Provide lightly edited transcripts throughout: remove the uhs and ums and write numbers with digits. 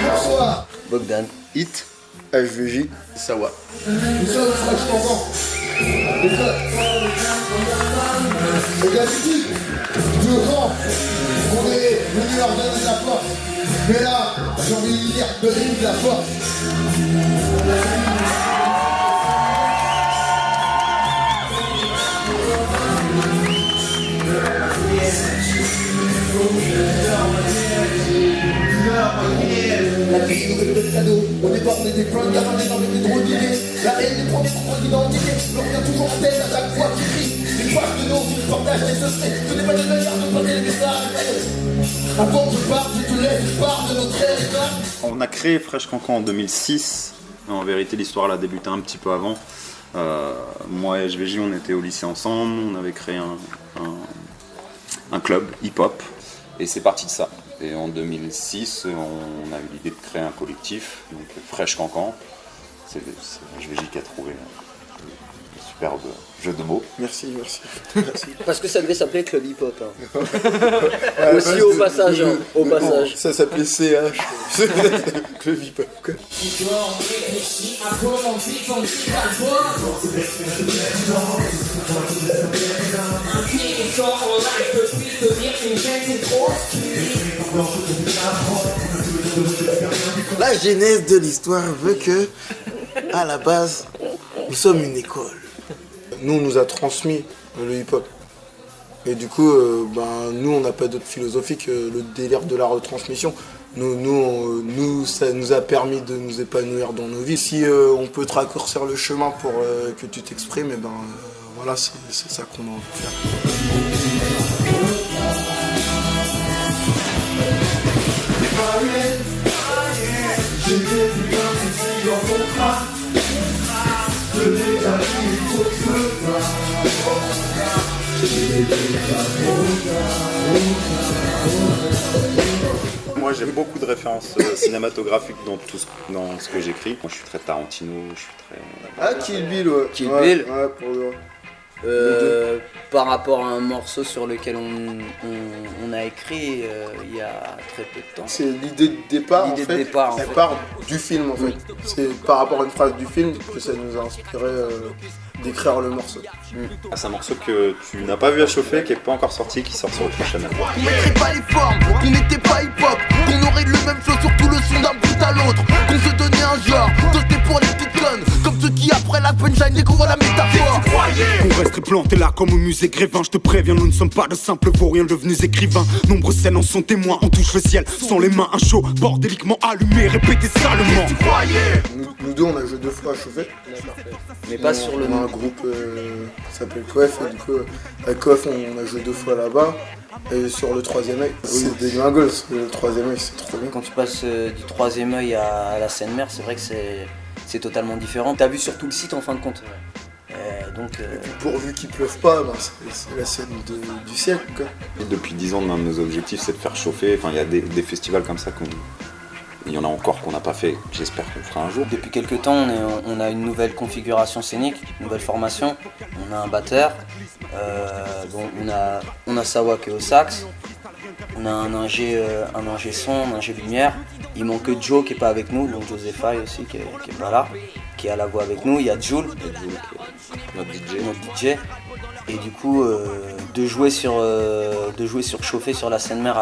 Bonsoir. Bogdan. Hit. HVJ. Sawa. Nous sommes Fresh Cancan. Et d'habitude, du grand, on est venu leur donner de la force. Mais là, j'ai envie de dire, donnez-nous de la force. La vie nous fait de cadeaux. Au départ, on était plein de gamins, on était trop d'idées. La haine des premiers contre l'identité. On revient toujours en tête à chaque fois qu'il crie. Une page de nos qui partagent les secrets. Ce n'est pas de manière de passer les messages. Avant que je parte, je te laisse, je pars de notre héritage. On a créé Fresh Cancan en 2006. En vérité, l'histoire a débuté un petit peu avant. Moi et HVJ, on était au lycée ensemble. On avait créé un club hip-hop. Et c'est parti de ça. Et en 2006, on a eu l'idée de créer un collectif, donc Fresh Cancan. C'est HVJ qui a trouvé un superbe jeu de mots. Merci. Parce que ça devait s'appeler Club Hip Hop. Hein. Aussi au passage. Au passage. Ça s'appelait CH. Club Hip Hop. Quoi. La genèse de l'histoire veut que, à la base, nous sommes une école. Nous, on nous a transmis le hip-hop. Et du coup, nous, on n'a pas d'autre philosophie que le délire de la retransmission. Nous, ça nous a permis de nous épanouir dans nos vies. Si on peut te raccourcir le chemin pour que tu t'exprimes, et voilà, c'est ça qu'on a envie de faire. Moi j'ai beaucoup de références cinématographiques dans ce que j'écris. Moi je suis très Tarantino, je suis très... Ah, Kill Bill, ouais. Kill Bill. Ouais, pour le... Par rapport à un morceau sur lequel on a écrit il y a très peu de temps. C'est l'idée de départ, en fait. Elle part du film, en fait. C'est par rapport à une phrase du film que ça nous a inspiré d'écrire le morceau. C'est un morceau que tu n'as pas vu à chauffer, qui n'est pas encore sorti, qui sort sur le prochain album. On mettrait pas les formes, qu'on n'était pas hip-hop, qu'on aurait le même flow sur tout le son d'un bout à l'autre, qu'on se donnait un genre, toasté pour les petites connes, comme ceux qui après la punchline découvrent la métaphore. On resterait planté là comme au musée Grévin. Je te préviens, nous ne sommes pas de simples vauriens devenus écrivains. Nombreux scènes en sont témoins, on touche le ciel sans les mains, un show bordéliquement allumé, répété salement. Nous deux, on a joué 2 fois à chauffer. Mais pas sur le On a un groupe qui s'appelle Coef, et du coup, avec Coef, on a joué 2 fois là-bas. Et sur le 3e œil, c'est des gringoles, le 3e œil, c'est trop bien. Quand tu passes du 3e œil à la Seine-Mer, c'est vrai que c'est totalement différent. T'as vu sur tout le site en fin de compte. Et puis pourvu qu'il pleuve pas, c'est la scène du siècle, quoi. Et depuis 10 ans, l'un de nos objectifs c'est de faire chauffer. Enfin, il y a des festivals comme ça il y en a encore qu'on n'a pas fait, j'espère qu'on fera un jour. Depuis quelques temps, on a une nouvelle configuration scénique, une nouvelle formation. On a un batteur, on a Sawa qui est au sax, on a un ingé son, un ingé lumière. Il manque Joe qui est pas avec nous, donc Joséphine aussi qui est pas là, qui est à la voix avec nous. Il y a Jules qui est notre DJ. Et du coup, de jouer sur chauffer sur la Seine-Mer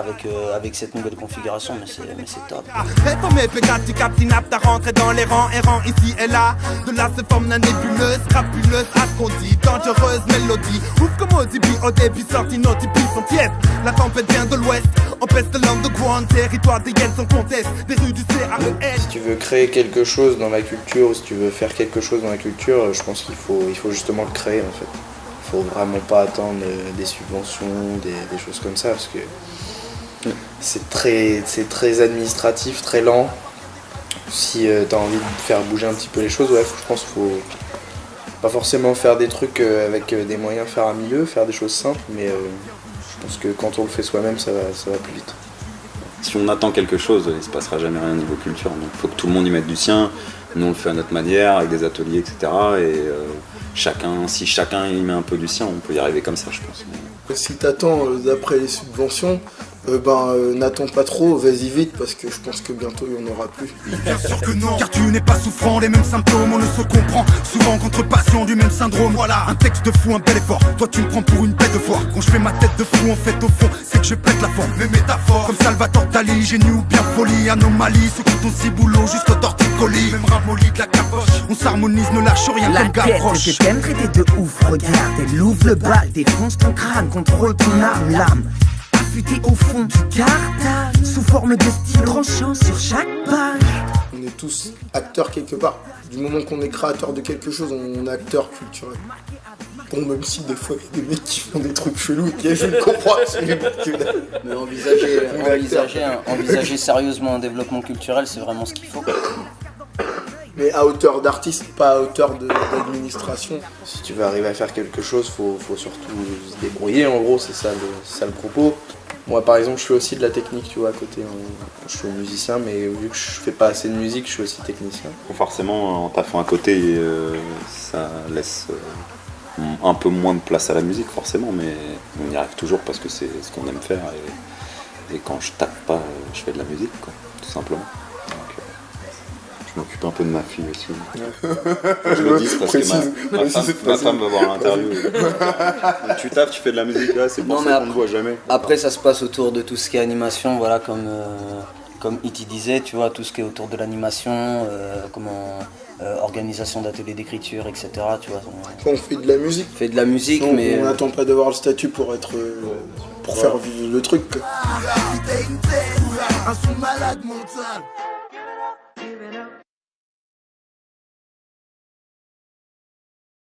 avec cette nouvelle configuration, mais c'est top. Réformé, petit captinap, t'as rentré dans les rangs, errant ici et là. De là se forme la nébuleuse, crapuleuse, à ce qu'on dit, dangereuse mélodie. Ouf comme au début, au début, sorti nos types sont tièdes. La tempête vient de l'ouest, on pèse de l'underground, territoire des yens sans conteste, des rues du CAEL. Si tu veux créer quelque chose dans la culture, ou si tu veux faire quelque chose dans la culture, je pense qu'il faut justement le créer en fait. Faut vraiment pas attendre des subventions, des choses comme ça, parce que c'est très administratif, très lent. Si t'as envie de faire bouger un petit peu les choses, je pense qu'il faut pas forcément faire des trucs avec des moyens faramineux, faire des choses simples, mais je pense que quand on le fait soi-même, ça va plus vite. Si on attend quelque chose, il ne se passera jamais rien au niveau culture. Donc il faut que tout le monde y mette du sien. Nous on le fait à notre manière, avec des ateliers, etc. Et si chacun y met un peu du sien, on peut y arriver comme ça, je pense. Si t'attends d'après les subventions, N'attends pas trop, vas-y vite parce que je pense que bientôt il n'y en aura plus. Bien sûr que non, car tu n'es pas souffrant, les mêmes symptômes, on ne se comprend. Souvent contre passion du même syndrome. Voilà, un texte de fou, un bel effort. Toi tu me prends pour une bête de foire. Quand je fais ma tête de fou, en fait au fond, c'est que je pète la forme. Mes métaphores, comme Salvatore Dali, génie ou bien folie, anomalie. Ceux qui ton ciboulot jusqu'au torticolis. Même ramolli de la capoche, on s'harmonise, ne lâche rien la comme Gavroche. tête que t'aimes traiter de ouf, regarde, elle ouvre le bal, défonce ton crâne, contrôle ton âme, l'âme. Affûté au fond du cartable, sous forme de style tranchant sur chaque page. On est tous acteurs quelque part. Du moment qu'on est créateur de quelque chose, on est acteur culturel. Bon, même si des fois il y a des mecs qui font des trucs chelous, et je ne comprends absolument que dalle. Mais envisager sérieusement un développement culturel, c'est vraiment ce qu'il faut. Mais à hauteur d'artiste, pas à hauteur d'administration. Si tu veux arriver à faire quelque chose, faut surtout se débrouiller, en gros, c'est ça le propos. Moi par exemple je fais aussi de la technique, tu vois, à côté. Je suis musicien, mais vu que je fais pas assez de musique, je suis aussi technicien. Forcément, en taffant à côté, ça laisse un peu moins de place à la musique, forcément, mais on y arrive toujours parce que c'est ce qu'on aime faire. Et quand je tape pas, je fais de la musique, quoi, tout simplement. Donc, je m'occupe un peu de ma fille aussi. Je le dis parce que ma femme va voir l'interview. Donc, tu taffes, tu fais de la musique, là, c'est pour ça qu'on ne voit jamais. Après, ça se passe autour de tout ce qui est animation, voilà, comme Iti disait, tu vois, tout ce qui est autour de l'animation, organisation d'ateliers d'écriture, etc. Tu vois, On fait de la musique. Mais on n'attend pas d'avoir le statut pour faire vivre le truc. Un son malade mental.